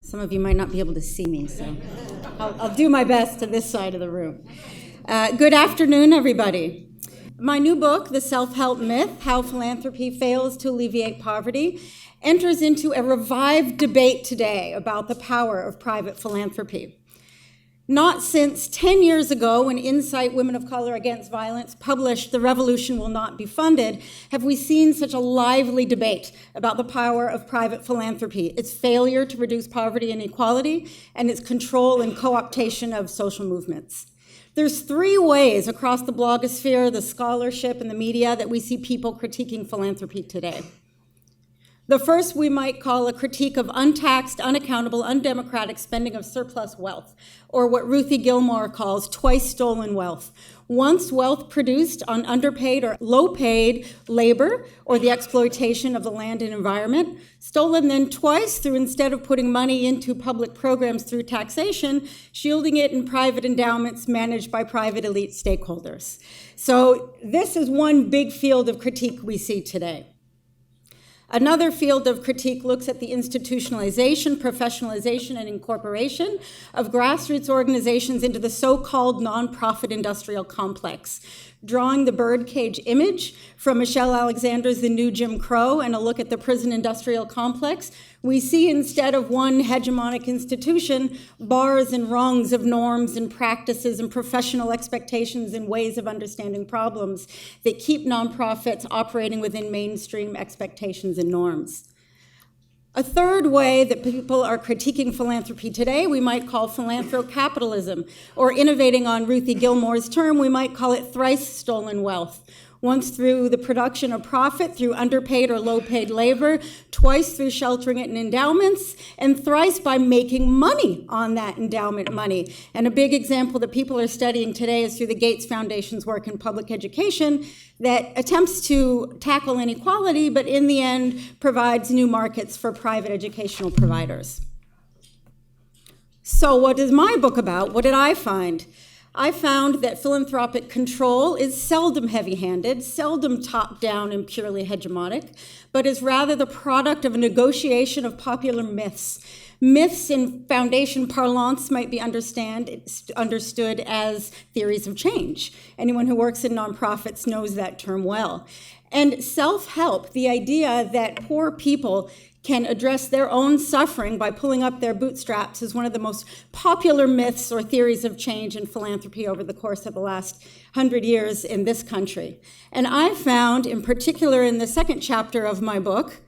Some of you might not be able to see me, so I'll do my best to this side of the room. Good afternoon, everybody. My new book, The Self-Help Myth, How Philanthropy Fails to Alleviate Poverty, enters into a revived debate today about the power of private philanthropy. Not since 10 years ago, when Insight Women of Color Against Violence published The Revolution Will Not Be Funded, have we seen such a lively debate about the power of private philanthropy, its failure to reduce poverty and inequality, and its control and co-optation of social movements. There's three ways across the blogosphere, the scholarship, and the media that we see people critiquing philanthropy today. The first we might call a critique of untaxed, unaccountable, undemocratic spending of surplus wealth, or what Ruthie Gilmore calls twice stolen wealth. Once wealth produced on underpaid or low-paid labor or the exploitation of the land and environment, stolen then twice through, instead of putting money into public programs through taxation, shielding it in private endowments managed by private elite stakeholders. So this is one big field of critique we see today. Another field of critique looks at the institutionalization, professionalization, and incorporation of grassroots organizations into the so-called nonprofit industrial complex, drawing the birdcage image from Michelle Alexander's The New Jim Crow and a look at the prison industrial complex. We see, instead of one hegemonic institution, bars and rungs of norms and practices and professional expectations and ways of understanding problems that keep nonprofits operating within mainstream expectations and norms. A third way that people are critiquing philanthropy today, we might call Landfill Capitalism, or innovating on Ruthie Gilmore's term, we might call it thrice stolen wealth. Once through the production of profit through underpaid or low-paid labor, twice through sheltering it in endowments, and thrice by making money on that endowment money. And a big example that people are studying today is through the Gates Foundation's work in public education that attempts to tackle inequality, but in the end provides new markets for private educational providers. So what is my book about? What did I find? I found that philanthropic control is seldom heavy-handed, seldom top-down and purely hegemonic, but is rather the product of a negotiation of popular myths. Myths in foundation parlance might be understood as theories of change. Anyone who works in nonprofits knows that term well. And self-help, the idea that poor people can address their own suffering by pulling up their bootstraps, is one of the most popular myths or theories of change in philanthropy over the course of the last 100 years in this country. And I found, in particular in the second chapter of my book,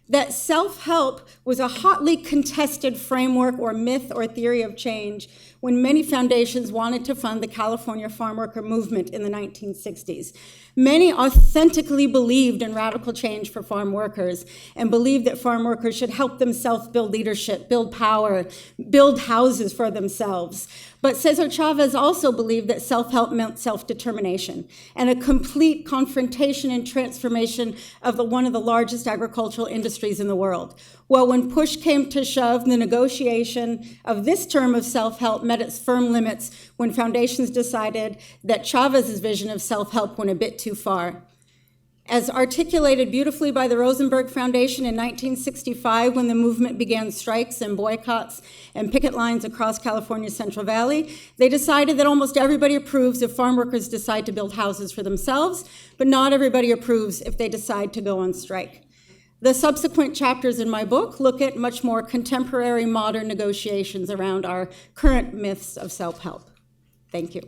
that self-help was a hotly contested framework or myth or theory of change when many foundations wanted to fund the California farm worker movement in the 1960s. Many authentically believed in radical change for farm workers and believed that farm workers should help themselves build leadership, build power, build houses for themselves. But Cesar Chavez also believed that self-help meant self-determination and a complete confrontation and transformation of one of the largest agricultural industries in the world. Well, when push came to shove, the negotiation of this term of self-help met its firm limits when foundations decided that Chavez's vision of self-help went a bit too far. As articulated beautifully by the Rosenberg Foundation in 1965, when the movement began strikes and boycotts and picket lines across California's Central Valley, they decided that almost everybody approves if farm workers decide to build houses for themselves, but not everybody approves if they decide to go on strike. The subsequent chapters in my book look at much more contemporary modern negotiations around our current myths of self-help. Thank you.